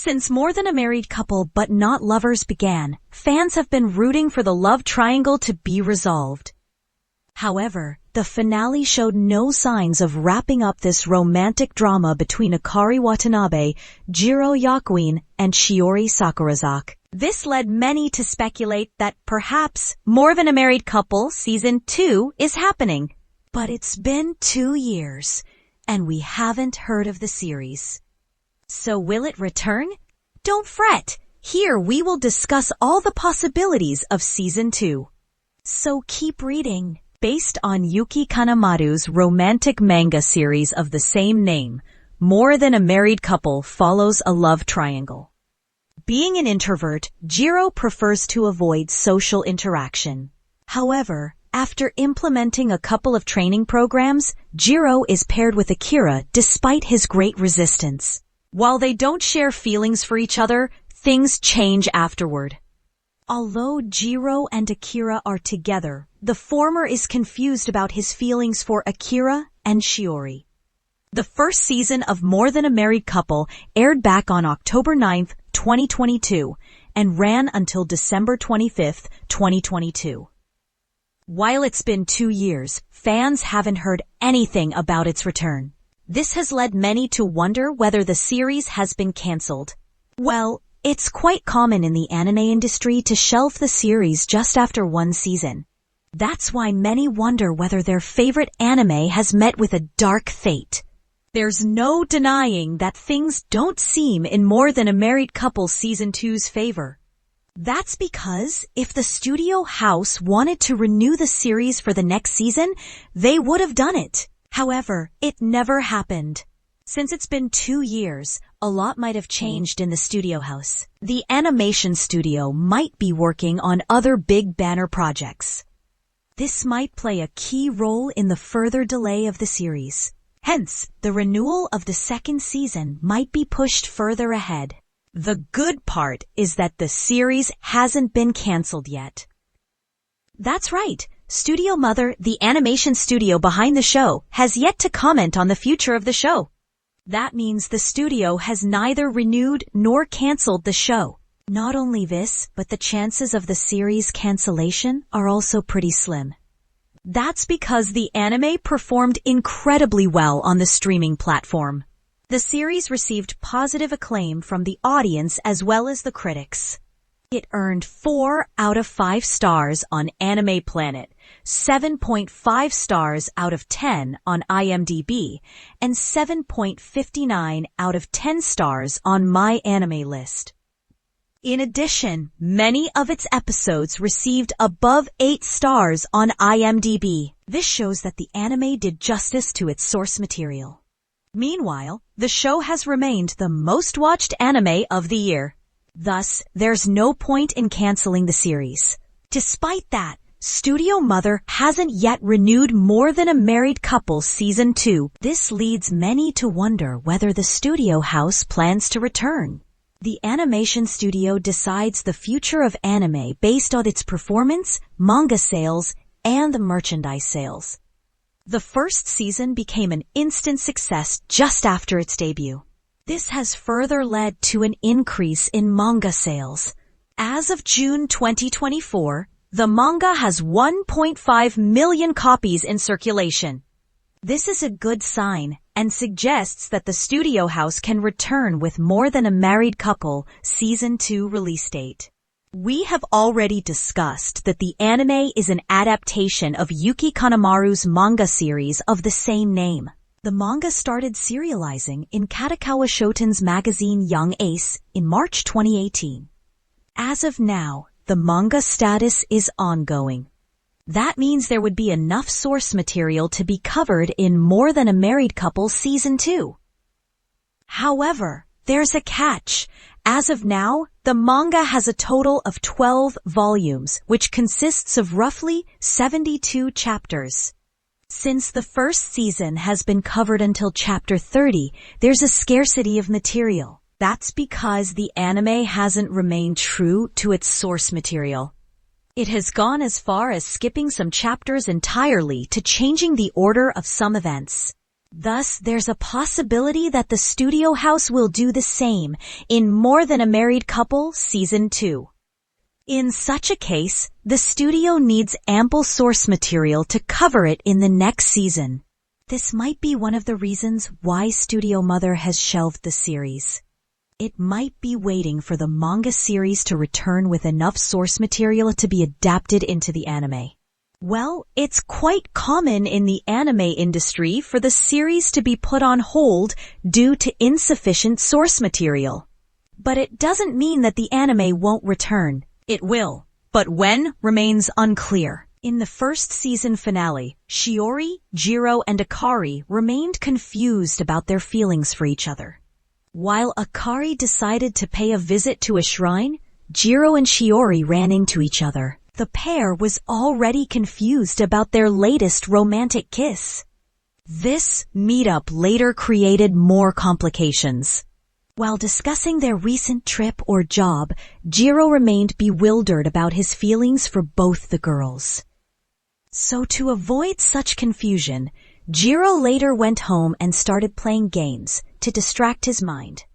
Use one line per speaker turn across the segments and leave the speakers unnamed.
Since More Than a Married Couple But Not Lovers began, fans have been rooting for the love triangle to be resolved. However, the finale showed no signs of wrapping up this romantic drama between Akari Watanabe, Jiro Yakuin, and Shiori Sakurazak. This led many to speculate that perhaps More Than a Married Couple Season 2 is happening. But it's been 2 years, and we haven't heard of the series. So will it return? Don't fret. Here we will discuss all the possibilities of Season 2. So keep reading. Based on Yuki Kanamaru's romantic manga series of the same name, More Than a Married Couple follows a love triangle. Being an introvert, Jiro prefers to avoid social interaction. However, after implementing a couple of training programs, Jiro is paired with Akira despite his great resistance. While they don't share feelings for each other, things change afterward. Although Jiro and Akira are together, the former is confused about his feelings for Akira and Shiori. The first season of More Than a Married Couple aired back on October 9, 2022, and ran until December 25, 2022. While it's been 2 years, fans haven't heard anything about its return. This has led many to wonder whether the series has been cancelled. Well, it's quite common in the anime industry to shelve the series just after one season. That's why many wonder whether their favorite anime has met with a dark fate. There's no denying that things don't seem in More Than a Married Couple Season 2's favor. That's because if the studio house wanted to renew the series for the next season, they would have done it. However, it never happened. Since it's been 2 years, a lot might have changed in the studio house. The animation studio might be working on other big banner projects. This might play a key role in the further delay of the series. Hence, the renewal of the second season might be pushed further ahead. The good part is that the series hasn't been cancelled yet. That's right. Studio Mother, the animation studio behind the show, has yet to comment on the future of the show. That means the studio has neither renewed nor cancelled the show. Not only this, but the chances of the series cancellation are also pretty slim. That's because the anime performed incredibly well on the streaming platform. The series received positive acclaim from the audience as well as the critics. It earned 4 out of 5 stars on Anime Planet, 7.5 stars out of 10 on IMDb, and 7.59 out of 10 stars on My Anime List. In addition, many of its episodes received above 8 stars on IMDb. This shows that the anime did justice to its source material. Meanwhile, the show has remained the most watched anime of the year. Thus, there's no point in canceling the series. Despite that, Studio Mother hasn't yet renewed More Than a Married Couple Season 2. This leads many to wonder whether the studio house plans to return. The animation studio decides the future of anime based on its performance, manga sales, and the merchandise sales. The first season became an instant success just after its debut. This has further led to an increase in manga sales. As of June 2024, the manga has 1.5 million copies in circulation. This is a good sign and suggests that the studio house can return with More Than a Married Couple Season 2 release date. We have already discussed that the anime is an adaptation of Yuki Kanamaru's manga series of the same name. The manga started serializing in Kadokawa Shoten's magazine Young Ace in March 2018. As of now, the manga status is ongoing. That means there would be enough source material to be covered in More Than a Married Couple Season 2. However, there's a catch. As of now, the manga has a total of 12 volumes, which consists of roughly 72 chapters. Since the first season has been covered until chapter 30, there's a scarcity of material. That's because the anime hasn't remained true to its source material. It has gone as far as skipping some chapters entirely to changing the order of some events. Thus, there's a possibility that the studio house will do the same in More Than a Married Couple Season 2. In such a case, the studio needs ample source material to cover it in the next season. This might be one of the reasons why Studio Mother has shelved the series. It might be waiting for the manga series to return with enough source material to be adapted into the anime. Well, it's quite common in the anime industry for the series to be put on hold due to insufficient source material. But it doesn't mean that the anime won't return. It will, but when remains unclear. In the first season finale, Shiori, Jiro, and Akari remained confused about their feelings for each other. While Akari decided to pay a visit to a shrine, Jiro and Shiori ran into each other. The pair was already confused about their latest romantic kiss. This meetup later created more complications. While discussing their recent trip or job, Jiro remained bewildered about his feelings for both the girls. So to avoid such confusion, Jiro later went home and started playing games to distract his mind.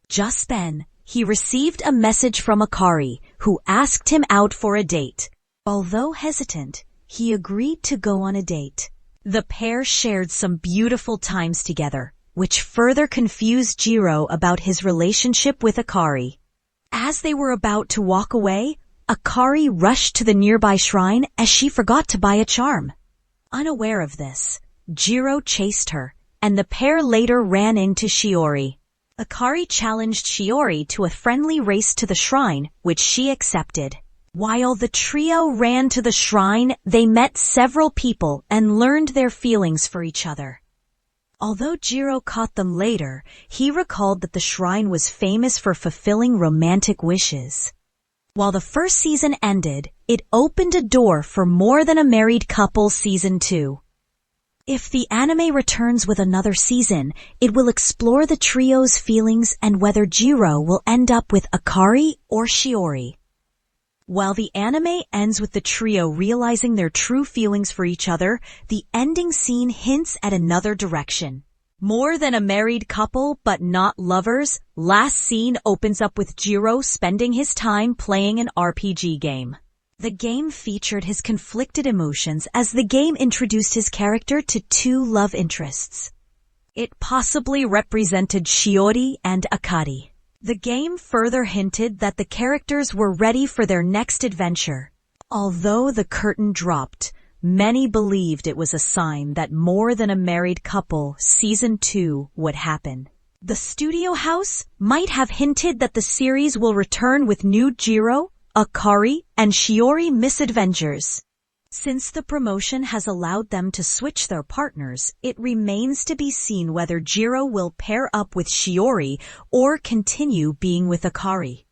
Just then, he received a message from Akari, who asked him out for a date. Although hesitant, he agreed to go on a date. The pair shared some beautiful times together, which further confused Jiro about his relationship with Akari. As they were about to walk away, Akari rushed to the nearby shrine as she forgot to buy a charm. Unaware of this, Jiro chased her, and the pair later ran into Shiori. Akari challenged Shiori to a friendly race to the shrine, which she accepted. While the trio ran to the shrine, they met several people and learned their feelings for each other. Although Jiro caught them later, he recalled that the shrine was famous for fulfilling romantic wishes. While the first season ended, it opened a door for More Than a Married Couple Season 2. If the anime returns with another season, it will explore the trio's feelings and whether Jiro will end up with Akari or Shiori. While the anime ends with the trio realizing their true feelings for each other, the ending scene hints at another direction. More Than a Married Couple But Not Lovers, last scene opens up with Jiro spending his time playing an RPG game. The game featured his conflicted emotions as the game introduced his character to two love interests. It possibly represented Shiori and Akari. The game further hinted that the characters were ready for their next adventure. Although the curtain dropped, many believed it was a sign that More Than a Married Couple Season 2 would happen. The studio house might have hinted that the series will return with new Jiro, Akari, and Shiori misadventures. Since the promotion has allowed them to switch their partners, it remains to be seen whether Jiro will pair up with Shiori or continue being with Akari.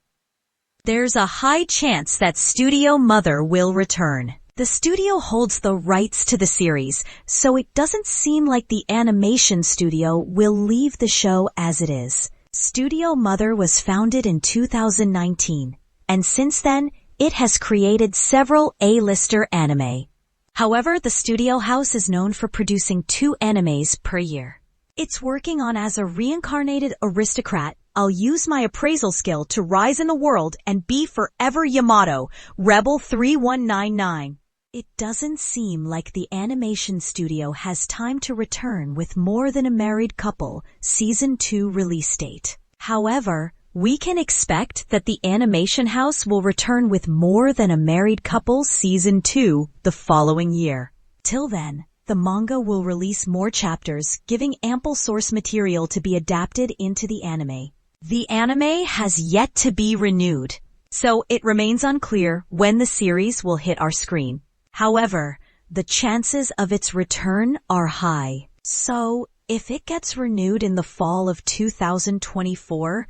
There's a high chance that Studio Mother will return. The studio holds the rights to the series, so it doesn't seem like the animation studio will leave the show as it is. Studio Mother was founded in 2019, and since then, it has created several A-lister anime. However, the studio house is known for producing 2 animes per year. It's working on as a reincarnated aristocrat. I'll use my appraisal skill to rise in the world and be forever Yamato, Rebel 3199. It doesn't seem like the animation studio has time to return with More Than a Married Couple Season 2 release date. However, we can expect that the animation house will return with More Than a Married Couple Season 2 the following year. Till then, the manga will release more chapters, giving ample source material to be adapted into the anime. The anime has yet to be renewed, so it remains unclear when the series will hit our screen. However, the chances of its return are high. So, if it gets renewed in the fall of 2024,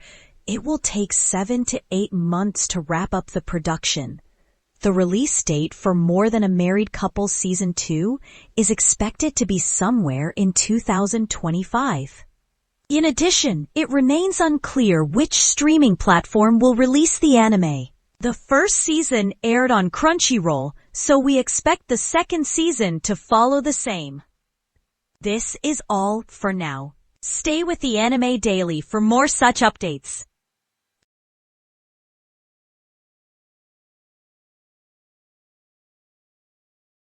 it will take 7 to 8 months to wrap up the production. The release date for More Than a Married Couple Season 2 is expected to be somewhere in 2025. In addition, it remains unclear which streaming platform will release the anime. The first season aired on Crunchyroll, so we expect the second season to follow the same. This is all for now. Stay with the Anime Daily for more such updates.